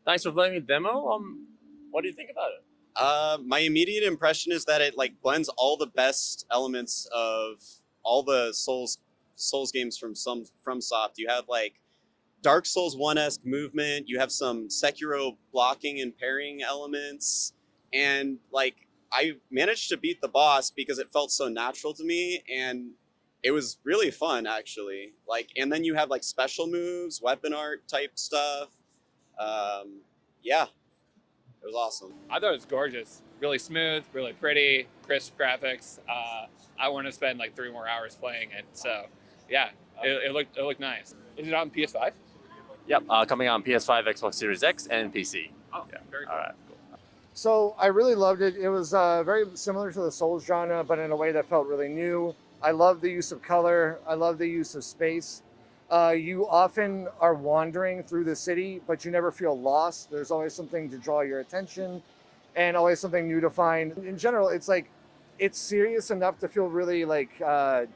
Thanks for playing the demo. What do you think about it? My immediate impression is that it like blends all the best elements of all the Souls games from Soft. You have like Dark Souls 1-esque movement, you have some Sekiro blocking and parrying elements, and like I managed to beat the boss because it felt so natural to me, and it was really fun actually. Like, and then you have like special moves, weapon art type stuff. Um, yeah, it was awesome. I thought it was gorgeous. Really smooth, really pretty, crisp graphics. I want to spend like 3 more hours playing it. So, yeah, it looked nice. Is it on PS5? Yep, coming out on PS5, Xbox Series X, and PC. Oh, yeah, very cool. All right. So I really loved it. It was very similar to the Souls genre, but in a way that felt really new. I love the use of color. I love the use of space. You often are wandering through the city, but you never feel lost. There's always something to draw your attention and always something new to find. In general, it's like, it's serious enough to feel really like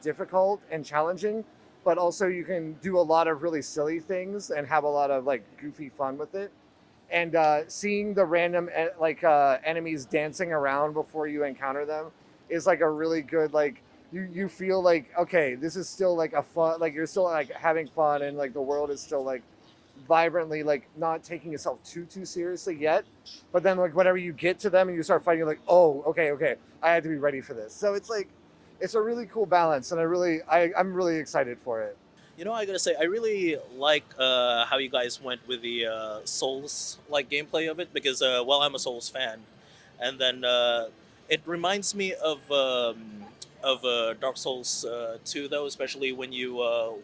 difficult and challenging, but also you can do a lot of really silly things and have a lot of like goofy fun with it. And seeing the random enemies dancing around before you encounter them is like a really good like you feel like, okay, this is still like a fun, like you're still like having fun, and like the world is still like vibrantly like not taking itself too seriously yet, but then like whenever you get to them and you start fighting, you're like, oh, okay, I had to be ready for this. So it's like, it's a really cool balance, and I'm really excited for it. I gotta say, I really like how you guys went with the Souls like gameplay of it because, well, I'm a Souls fan, and then it reminds me of Dark Souls 2 though, especially when you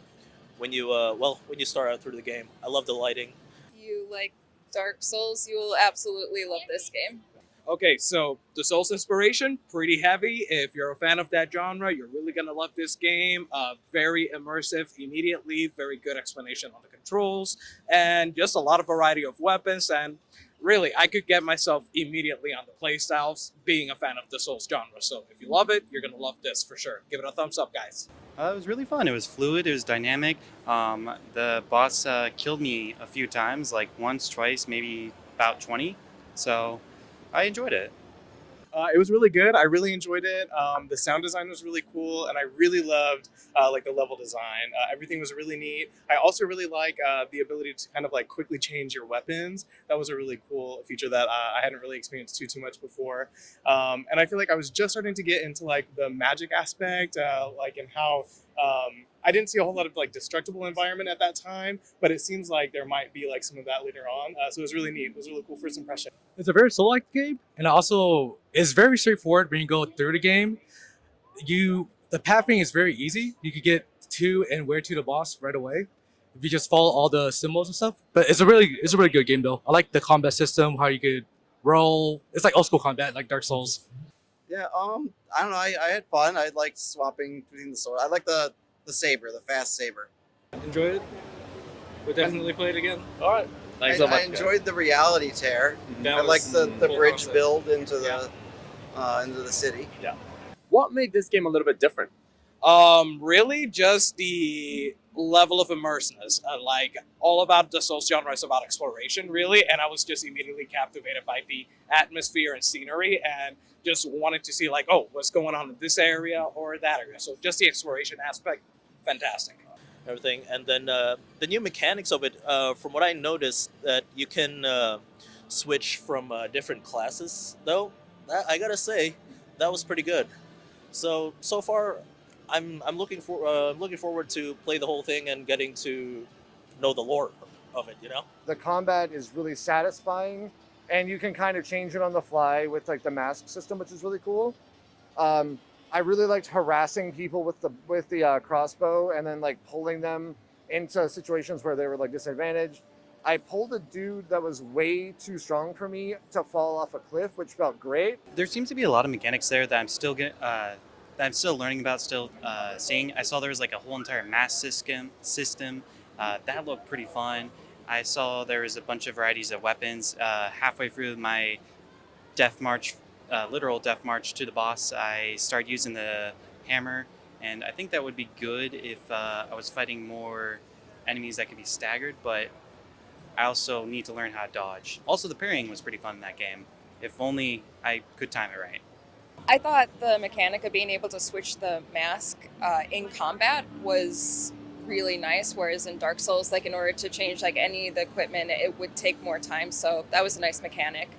start out through the game. I love the lighting. You like Dark Souls, you will absolutely love this game. Okay, so the Souls inspiration, pretty heavy. If you're a fan of that genre, you're really gonna love this game. Very immersive immediately, very good explanation on the controls, and just a lot of variety of weapons. And really, I could get myself immediately on the playstyles being a fan of the Souls genre. So if you love it, you're gonna love this for sure. Give it a thumbs up, guys. It was really fun. It was fluid. It was dynamic. The boss killed me a few times, like once, twice, maybe about 20. So I enjoyed it. It was really good. I really enjoyed it. The sound design was really cool, and I really loved like the level design. Everything was really neat. I also really like the ability to kind of like quickly change your weapons. That was a really cool feature that I hadn't really experienced too much before. And I feel like I was just starting to get into like the magic aspect, like and how. I didn't see a whole lot of like destructible environment at that time, but it seems like there might be like some of that later on. So it was really neat. It was a really cool first impression. It's a very select game, and also it's very straightforward when you go through the game. The pathing is very easy. You could get to and where to the boss right away if you just follow all the symbols and stuff. But it's a really good game though. I like the combat system, how you could roll. It's like old school combat, like Dark Souls. Yeah, I don't know. I had fun. I liked swapping between the sword. I like the saber, the fast saber. Enjoyed it. Would definitely play it again. All right. Thanks so much. I enjoyed the reality tear. That I liked the cool bridge concept. build into the city. Yeah. What made this game a little bit different? Really, just the level of immersiveness. Like all about the Souls genre is about exploration, really, and I was just immediately captivated by the atmosphere and scenery, and just wanted to see like, oh, what's going on in this area or that area. So just the exploration aspect, fantastic. Everything, and then the new mechanics of it. From what I noticed, that you can switch from different classes. Though I gotta say, that was pretty good. So far, I'm looking forward to play the whole thing and getting to know the lore of it. The combat is really satisfying, and you can kind of change it on the fly with like the mask system, which is really cool. I really liked harassing people with the crossbow and then like pulling them into situations where they were like disadvantaged. I pulled a dude that was way too strong for me to fall off a cliff, which felt great. There seems to be a lot of mechanics there that I'm still learning about, seeing. I saw there was like a whole entire mass system that looked pretty fun. I saw there was a bunch of varieties of weapons. Halfway through my death march, literal death march to the boss, I started using the hammer, and I think that would be good if I was fighting more enemies that could be staggered, but I also need to learn how to dodge. Also, the parrying was pretty fun in that game. If only I could time it right. I thought the mechanic of being able to switch the mask in combat was really nice, whereas in Dark Souls, like in order to change like any of the equipment, it would take more time. So that was a nice mechanic.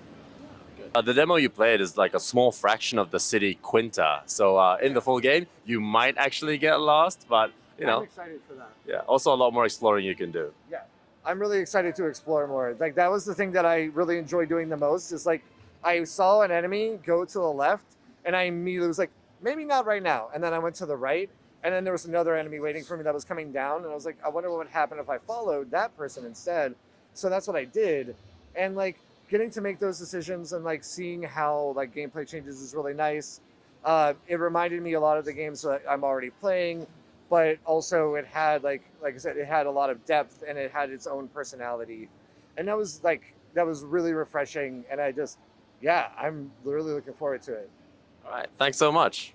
The demo you played is like a small fraction of the city Quinta. So in the full game, you might actually get lost, but you I'm know, excited for that. yeah. Also, a lot more exploring you can do. Yeah, I'm really excited to explore more. Like that was the thing that I really enjoyed doing the most. Is like I saw an enemy go to the left, and I immediately was like, maybe not right now. And then I went to the right, and then there was another enemy waiting for me that was coming down, and I was like, I wonder what would happen if I followed that person instead. So that's what I did, and like getting to make those decisions and like seeing how like gameplay changes is really nice. It reminded me a lot of the games that I'm already playing, but also it had like I said, it had a lot of depth and it had its own personality, and that was really refreshing. And I just, yeah, I'm really looking forward to it. All right. Thanks so much.